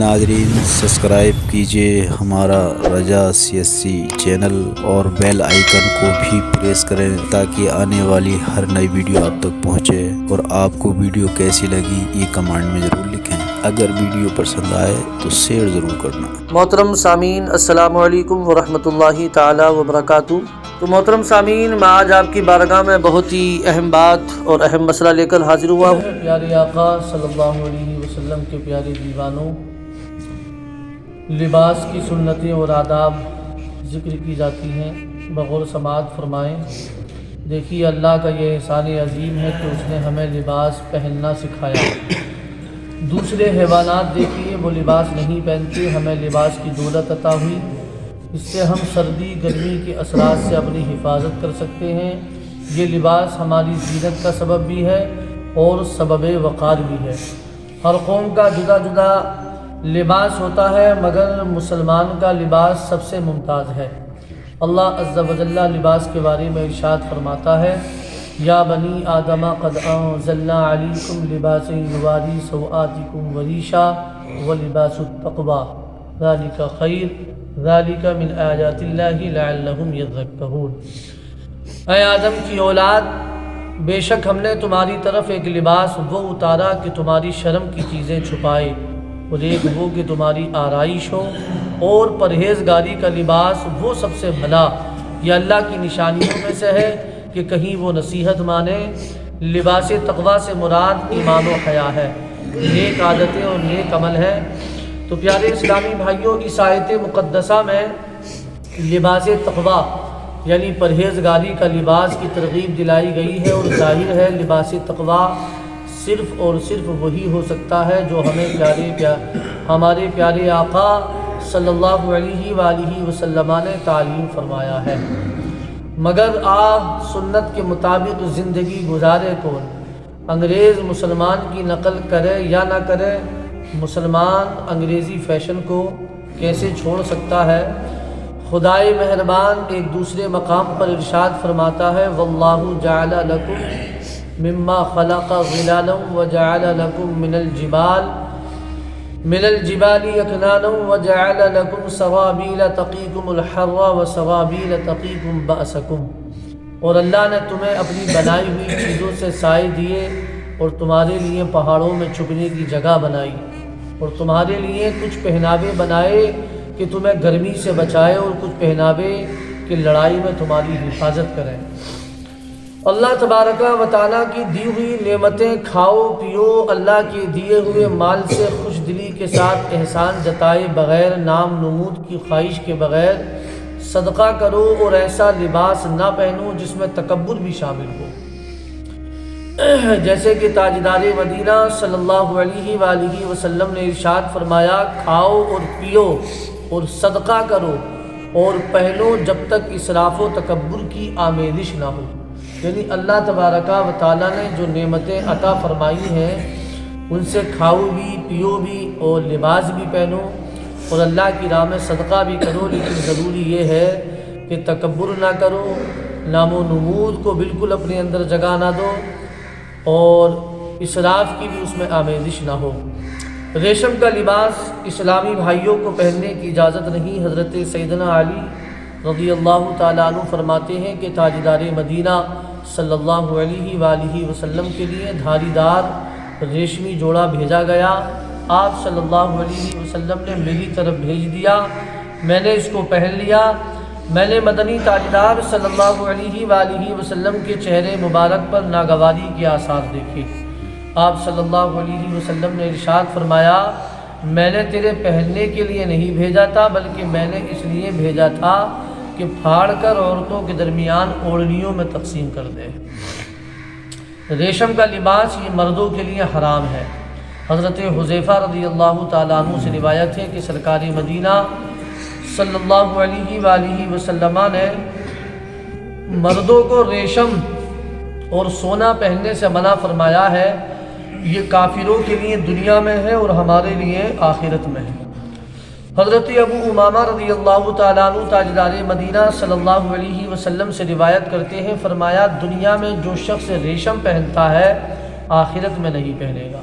ناظرین سبسکرائب کیجئے ہمارا رجا CSC چینل اور بیل آئیکن کو بھی پریس کریں تاکہ آنے والی ہر نئی ویڈیو آپ تک پہنچے، اور آپ کو ویڈیو کیسی لگی یہ کمنٹ میں ضرور لکھیں۔ اگر ویڈیو پسند آئے تو شیئر ضرور کرنا۔ محترم سامعین، السلام علیکم ورحمۃ اللہ تعالی وبرکاتہ۔ تو محترم سامعین، میں آج آپ کی بارگاہ میں بہت ہی اہم بات اور اہم مسئلہ لے کر حاضر ہوا ہوں۔ پیارے آقا صلی اللہ علیہ وسلم کے پیارے دیوانوں، لباس کی سنتیں اور آداب ذکر کی جاتی ہیں، بغور سماعت فرمائیں۔ دیکھیے، اللہ کا یہ احسان عظیم ہے کہ اس نے ہمیں لباس پہننا سکھایا۔ دوسرے حیوانات دیکھیے، وہ لباس نہیں پہنتے، ہمیں لباس کی دولت عطا ہوئی، اس سے ہم سردی گرمی کے اثرات سے اپنی حفاظت کر سکتے ہیں۔ یہ لباس ہماری زینت کا سبب بھی ہے اور سبب وقار بھی ہے۔ ہر قوم کا جدا جدا لباس ہوتا ہے، مگر مسلمان کا لباس سب سے ممتاز ہے۔ اللہ عز و جل لباس کے بارے میں ارشاد فرماتا ہے، یا بنی آدم قد انزلنا علیکم لباسا یواری سوآتکم وریشا ولباس التقوی ذالک خیر ذالک من آیات اللہ لعلہم یذکرون۔ اے آدم کی اولاد، بے شک ہم نے تمہاری طرف ایک لباس وہ اتارا کہ تمہاری شرم کی چیزیں چھپائے، اور ایک وہ کہ تمہاری آرائش ہو، اور پرہیزگاری کا لباس وہ سب سے بھلا، یہ اللہ کی نشانیوں میں سے ہے کہ کہیں وہ نصیحت مانے۔ لباس تقویٰ سے مراد ایمان و حیا ہے، نیک عادتیں اور نیک عمل ہے۔ تو پیارے اسلامی بھائیوں، اس آیت مقدسہ میں لباس تقویٰ یعنی پرہیزگاری کا لباس کی ترغیب دلائی گئی ہے، اور ظاہر ہے لباس تقویٰ صرف اور صرف وہی ہو سکتا ہے جو ہمارے پیارے آقا صلی اللہ علیہ وآلہ وسلم نے تعلیم فرمایا ہے۔ مگر سنت کے مطابق زندگی گزارے کون؟ انگریز مسلمان کی نقل کرے یا نہ کرے، مسلمان انگریزی فیشن کو کیسے چھوڑ سکتا ہے؟ خدائے مہربان ایک دوسرے مقام پر ارشاد فرماتا ہے، واللہ جعل لکم مما خلق ظلالا وجعل لکم من الجبال اکنانا وجعل لکم سرابیل تقیکم الحر وسرابیل تقیکم بأسکم۔ اور اللہ نے تمہیں اپنی بنائی ہوئی چیزوں سے سائے دیے، اور تمہارے لیے پہاڑوں میں چھپنے کی جگہ بنائی، اور تمہارے لیے کچھ پہناوے بنائے کہ تمہیں گرمی سے بچائے، اور کچھ پہناوے کہ لڑائی میں تمہاری حفاظت کریں۔ اللہ تبارک و تعالیٰ کی دی ہوئی نعمتیں کھاؤ پیو، اللہ کے دیے ہوئے مال سے خوش دلی کے ساتھ احسان جتائے بغیر، نام نمود کی خواہش کے بغیر صدقہ کرو، اور ایسا لباس نہ پہنو جس میں تکبر بھی شامل ہو۔ جیسے کہ تاجدار مدینہ صلی اللہ علیہ وآلہ وسلم نے ارشاد فرمایا، کھاؤ اور پیو اور صدقہ کرو اور پہنو جب تک اسراف و تکبر کی آمیزش نہ ہو۔ یعنی اللہ تبارک و تعالیٰ نے جو نعمتیں عطا فرمائی ہیں، ان سے کھاؤ بھی پیو بھی اور لباس بھی پہنو، اور اللہ کی راہ میں صدقہ بھی کرو، لیکن ضروری یہ ہے کہ تکبر نہ کرو، نام و نمود کو بالکل اپنے اندر جگہ نہ دو، اور اسراف کی بھی اس میں آمیزش نہ ہو۔ ریشم کا لباس اسلامی بھائیوں کو پہننے کی اجازت نہیں۔ حضرت سیدنا علی رضی اللہ تعالیٰ عنہ فرماتے ہیں کہ تاجدار مدینہ صلی اللہ علیہ وآلہ وسلم کے لیے دھاری دار ریشمی جوڑا بھیجا گیا۔ آپ صلی اللہ علیہ وسلم نے میری طرف بھیج دیا، میں نے اس کو پہن لیا۔ میں نے مدنی تاجدار صلی اللہ علیہ وآلہ وسلم کے چہرے مبارک پر ناگواری کے آثار دیکھے۔ آپ صلی اللہ علیہ وسلم نے ارشاد فرمایا، میں نے تیرے پہننے کے لیے نہیں بھیجا تھا، بلکہ میں نے اس لیے بھیجا تھا کہ پھاڑ کر عورتوں کے درمیان اوڑھنیوں میں تقسیم کر دے۔ ریشم کا لباس یہ مردوں کے لیے حرام ہے۔ حضرت حذیفہ رضی اللہ تعالیٰ عنہ سے روایت ہے کہ سرکار مدینہ صلی اللہ علیہ وآلہ وسلم نے مردوں کو ریشم اور سونا پہننے سے منع فرمایا ہے، یہ کافروں کے لیے دنیا میں ہے اور ہمارے لیے آخرت میں ہے۔ حضرت ابو امامہ رضی اللہ تعالیٰ عنہ تاجدار مدینہ صلی اللہ علیہ وسلم سے روایت کرتے ہیں، فرمایا، دنیا میں جو شخص ریشم پہنتا ہے آخرت میں نہیں پہنے گا۔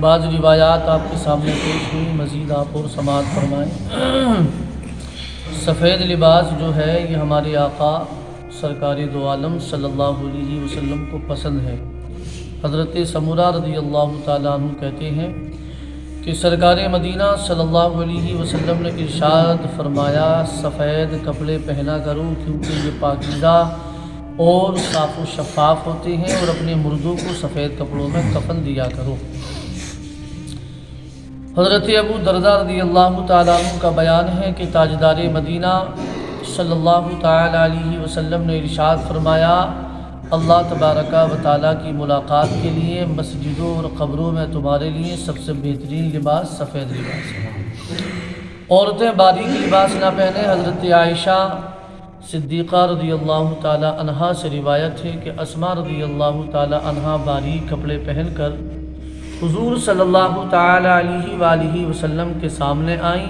بعض روایات آپ کے سامنے پیش ہوئی، مزید آپ اور سماعت فرمائیں۔ سفید لباس جو ہے یہ ہمارے آقا سرکار دو عالم صلی اللہ علیہ وسلم کو پسند ہے۔ حضرت سمرہ رضی اللہ تعالیٰ عنہ کہتے ہیں کہ سرکار مدینہ صلی اللہ علیہ وسلم نے ارشاد فرمایا، سفید کپڑے پہنا کرو کیونکہ یہ پاکیزہ اور صاف و شفاف ہوتے ہیں، اور اپنے مردوں کو سفید کپڑوں میں کفن دیا کرو۔ حضرت ابو درداء رضی اللہ تعالیٰ عنہ کا بیان ہے کہ تاجدار مدینہ صلی اللہ تعالیٰ علیہ وسلم نے ارشاد فرمایا، اللہ تبارک و تعالیٰ کی ملاقات کے لیے مسجدوں اور قبروں میں تمہارے لیے سب سے بہترین لباس سفید لباس ہے۔ عورتیں باریک لباس نہ پہنیں۔ حضرت عائشہ صدیقہ رضی اللہ تعالیٰ عنہا سے روایت ہے کہ اسماء رضی اللہ تعالیٰ عنہا باریک کپڑے پہن کر حضور صلی اللہ تعالیٰ علیہ وآلہ وسلم کے سامنے آئیں۔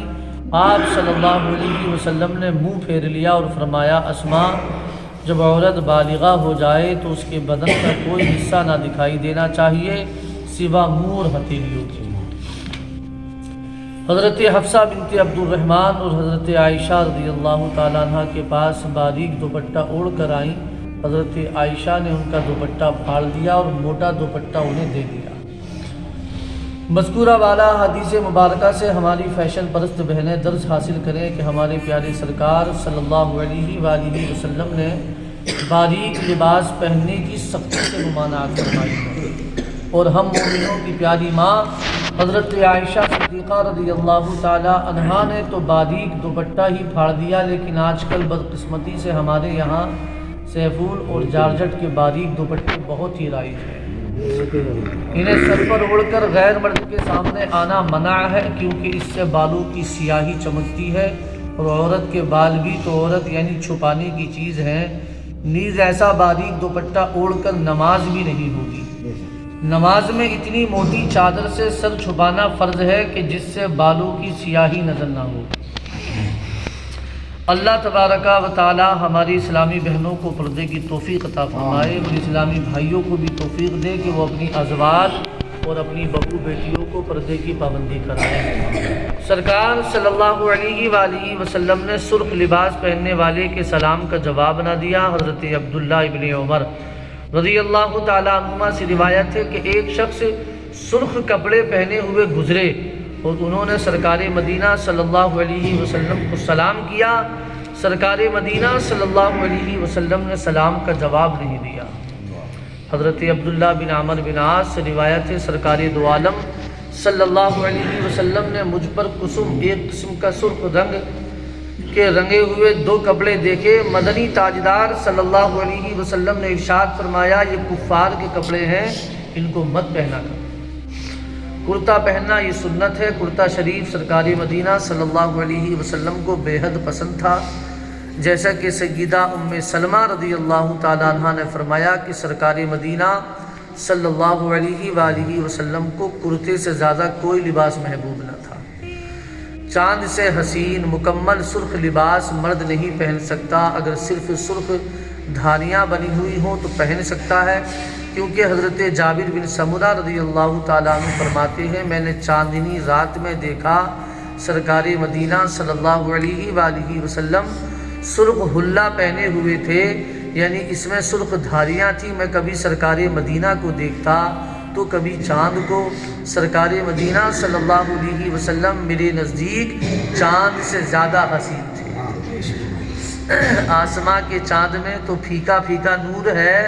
آپ صلی اللہ علیہ وسلم نے منہ پھیر لیا اور فرمایا، اسماء، جب عورت بالغہ ہو جائے تو اس کے بدن کا کوئی حصہ نہ دکھائی دینا چاہیے سوا منہ اور ہتھیلیوں کے۔ حضرت حفصہ بنت عبد الرحمن اور حضرت عائشہ رضی اللہ تعالیٰ عنہ کے پاس باریک دوپٹہ اوڑھ کر آئیں۔ حضرت عائشہ نے ان کا دوپٹہ پھاڑ دیا اور موٹا دوپٹہ انہیں دے دیا۔ مذکورہ والا حدیث مبارکہ سے ہماری فیشن پرست بہنیں درس حاصل کریں کہ ہمارے پیارے سرکار صلی اللہ علیہ وآلہ وسلم نے باریک لباس پہننے کی سختی سے ممانعت فرمائی ہے، اور ہم مومنوں کی پیاری ماں حضرت عائشہ صدیقہ رضی اللہ تعالی عنہا نے تو باریک دوپٹہ ہی پھاڑ دیا، لیکن آج کل بدقسمتی سے ہمارے یہاں سیفون اور جارجٹ کے باریک دوپٹے بہت ہی رائج ہیں۔ انہیں سر پر اوڑھ کر غیر مرد کے سامنے آنا منع ہے، کیونکہ اس سے بالوں کی سیاہی چمکتی ہے، اور عورت کے بال بھی تو عورت یعنی چھپانے کی چیز ہے، نیز ایسا باریک دوپٹہ اوڑھ کر نماز بھی نہیں ہوگی۔ نماز میں اتنی موٹی چادر سے سر چھپانا فرض ہے کہ جس سے بالوں کی سیاہی نظر نہ ہو۔ اللہ تبارک و تعالی ہماری اسلامی بہنوں کو پردے کی توفیق عطا فرمائے، اور اسلامی بھائیوں کو بھی توفیق دے کہ وہ اپنی ازواج اور اپنی بہو بیٹیوں کو پردے کی پابندی کرائیں۔ سرکار صلی اللہ علیہ وآلہ وسلم نے سرخ لباس پہننے والے کے سلام کا جواب نہ دیا۔ حضرت عبداللہ ابن عمر رضی اللہ تعالیٰ عنہما سے روایت ہے کہ ایک شخص سرخ کپڑے پہنے ہوئے گزرے اور انہوں نے سرکار مدینہ صلی اللہ علیہ وسلم کو سلام کیا۔ سرکار مدینہ صلی اللہ علیہ وسلم نے سلام کا جواب نہیں دیا۔ حضرت عبداللہ بن عمر بن عاص سے روایت ہے، سرکار دو عالم صلی اللہ علیہ وسلم نے مجھ پر ایک قسم کا سرخ رنگ کے رنگے ہوئے 2 کپڑے دیکھے۔ مدنی تاجدار صلی اللہ علیہ وسلم نے ارشاد فرمایا، یہ کفار کے کپڑے ہیں، ان کو مت پہنا کرو۔ کرتا پہننا یہ سنت ہے۔ کرتا شریف سرکار مدینہ صلی اللہ علیہ وسلم کو بے حد پسند تھا، جیسا کہ سیدہ ام سلمہ رضی اللہ تعالیٰ عنہ نے فرمایا کہ سرکار مدینہ صلی اللہ علیہ وآلہ وسلم کو کرتے سے زیادہ کوئی لباس محبوب نہ تھا۔ چاند سے حسین مکمل سرخ لباس مرد نہیں پہن سکتا، اگر صرف سرخ دھاریاں بنی ہوئی ہوں تو پہن سکتا ہے، کیونکہ حضرت جابر بن سمرہ رضی اللہ تعالیٰ عنہ فرماتے ہیں، میں نے چاندنی رات میں دیکھا سرکار مدینہ صلی اللہ علیہ وآلہ وسلم سرخ حلہ پہنے ہوئے تھے، یعنی اس میں سرخ دھاریاں تھیں۔ میں کبھی سرکار مدینہ کو دیکھتا تو کبھی چاند کو۔ سرکار مدینہ صلی اللہ علیہ وسلم میرے نزدیک چاند سے زیادہ حسین تھے۔ آسماں کے چاند میں تو پھیکا پھیکا نور ہے،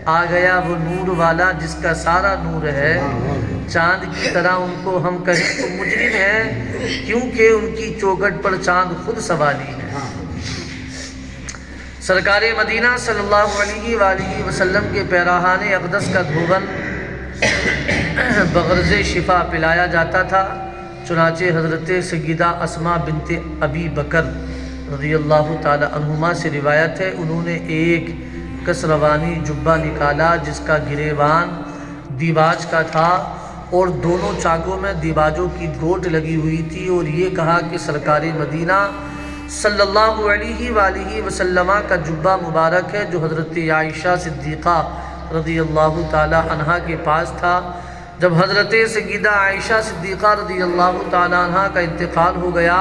آ گیا وہ نور والا جس کا سارا نور ہے۔ چاند کی طرح ان کو ہم کہیں تو مجرم ہیں، کیونکہ ان کی چوکھٹ پر چاند خود سوالی ہے۔ سرکار مدینہ صلی اللہ علیہ وآلہ وسلم کے پیراہان اقدس کا دھوبن بغرض شفا پلایا جاتا تھا، چنانچہ حضرت سیدہ اسماء بنت ابی بکر رضی اللہ تعالی عنہما سے روایت ہے، انہوں نے ایک کسروانی جبہ نکالا جس کا گریبان دیباج کا تھا اور دونوں چاکوں میں دیباجوں کی گوٹ لگی ہوئی تھی، اور یہ کہا کہ سرکار مدینہ صلی اللہ علیہ وآلہ وسلم کا جبہ مبارک ہے جو حضرت عائشہ صدیقہ رضی اللہ تعالی عنہا کے پاس تھا۔ جب حضرت سیدہ عائشہ صدیقہ رضی اللہ تعالیٰ عنہ کا انتقال ہو گیا،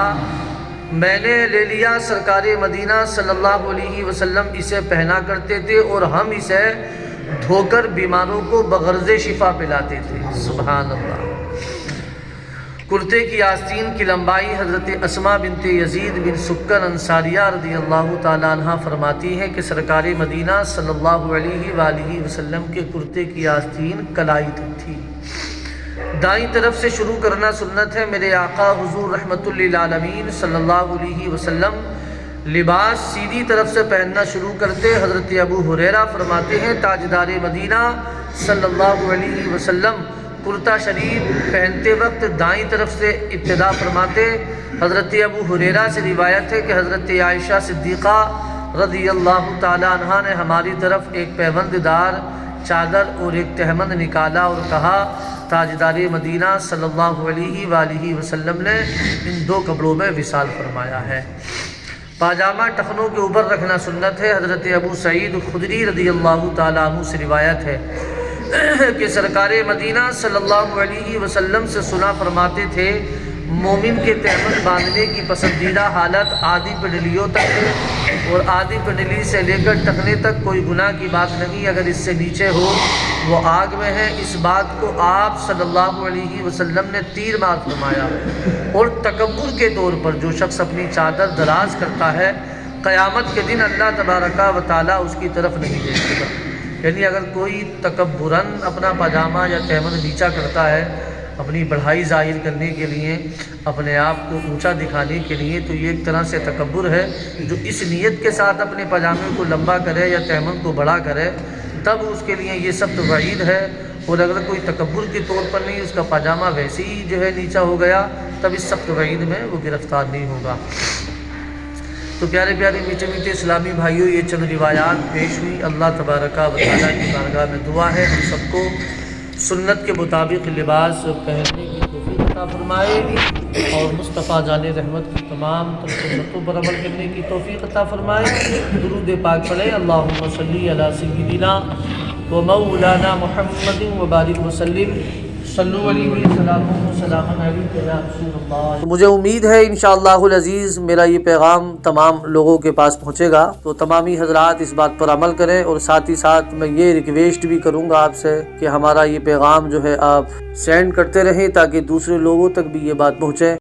میں نے لے لیا، سرکار مدینہ صلی اللہ علیہ وسلم اسے پہنا کرتے تھے اور ہم اسے دھو کر بیماروں کو بغرض شفا پلاتے تھے۔ سبحان اللہ۔ کرتے کی آستین کی لمبائی حضرت اسماء بنت یزید بن سکر انصاریہ رضی اللہ تعالیٰ عنہ فرماتی ہیں کہ سرکار مدینہ صلی اللہ علیہ وآلہ وسلم کے کرتے کی آستین کلائی تک تھی۔ دائیں طرف سے شروع کرنا سنت ہے۔ میرے آقا حضور رحمت للعالمین صلی اللہ علیہ وسلم لباس سیدھی طرف سے پہننا شروع کرتے۔ حضرت ابو ہریرہ فرماتے ہیں تاجدار مدینہ صلی اللہ علیہ وسلم کرتا شریف پہنتے وقت دائیں طرف سے ابتدا فرماتے۔ حضرت ابو ہریرہ سے روایت ہے کہ حضرت عائشہ صدیقہ رضی اللہ تعالی عنہا نے ہماری طرف ایک پیوند دار چادر اور ایک تہمند نکالا اور کہا تاجدار مدینہ صلی اللہ علیہ وآلہ وسلم نے ان دو کپڑوں میں وصال فرمایا ہے۔ پاجامہ ٹخنوں کے اوپر رکھنا سنت ہے۔ حضرت ابو سعید خدری رضی اللہ تعالیٰ عنہ سے روایت ہے کہ سرکار مدینہ صلی اللہ علیہ وسلم سے سنا فرماتے تھے مومن کے تہمند باندھنے کی پسندیدہ حالت آدھی پنڈلیوں تک ہے اور آدھی پنڈلی سے لے کر ٹخنے تک کوئی گناہ کی بات نہیں، اگر اس سے نیچے ہو وہ آگ میں ہے۔ اس بات کو آپ صلی اللہ علیہ وسلم نے تیر مار فرمایا۔ اور تکبر کے طور پر جو شخص اپنی چادر دراز کرتا ہے قیامت کے دن اللہ تبارک و تعالیٰ اس کی طرف نہیں دیکھے گا۔ یعنی اگر کوئی تکبراً اپنا پاجامہ یا تہمند نیچا کرتا ہے اپنی بڑھائی ظاہر کرنے کے لیے، اپنے آپ کو اونچا دکھانے کے لیے، تو یہ ایک طرح سے تکبر ہے۔ جو اس نیت کے ساتھ اپنے پاجامے کو لمبا کرے یا تہمند کو بڑا کرے تب اس کے لیے یہ سخت وعید ہے، اور اگر کوئی تکبر کے طور پر نہیں، اس کا پاجامہ ویسے ہی جو ہے نیچا ہو گیا، تب اس سخت وعید میں وہ گرفتار نہیں ہوگا۔ تو پیارے پیارے میٹھے میٹھے اسلامی بھائیوں، یہ چند روایات پیش ہوئی۔ اللہ تبارک و تعالیٰ کی بارگاہ میں دعا ہے ہم سب کو سنت کے مطابق لباس پہننے کی توفیق عطا فرمائے اور مصطفیٰ جان رحمت کی تمام تر سنتوں پر عمل کرنے کی توفیق عطا فرمائے۔ درود پاک پڑھیں۔ اللہم صلی علی سیدنا و مولانا محمد و بارک وسلم صلو علیہ وسلم علیہ یا رسول اللہ۔ مجھے امید ہے انشاءاللہ العزیز میرا یہ پیغام تمام لوگوں کے پاس پہنچے گا، تو تمامی حضرات اس بات پر عمل کریں، اور ساتھ ہی ساتھ میں یہ ریکویسٹ بھی کروں گا آپ سے کہ ہمارا یہ پیغام جو ہے آپ سینڈ کرتے رہیں تاکہ دوسرے لوگوں تک بھی یہ بات پہنچے۔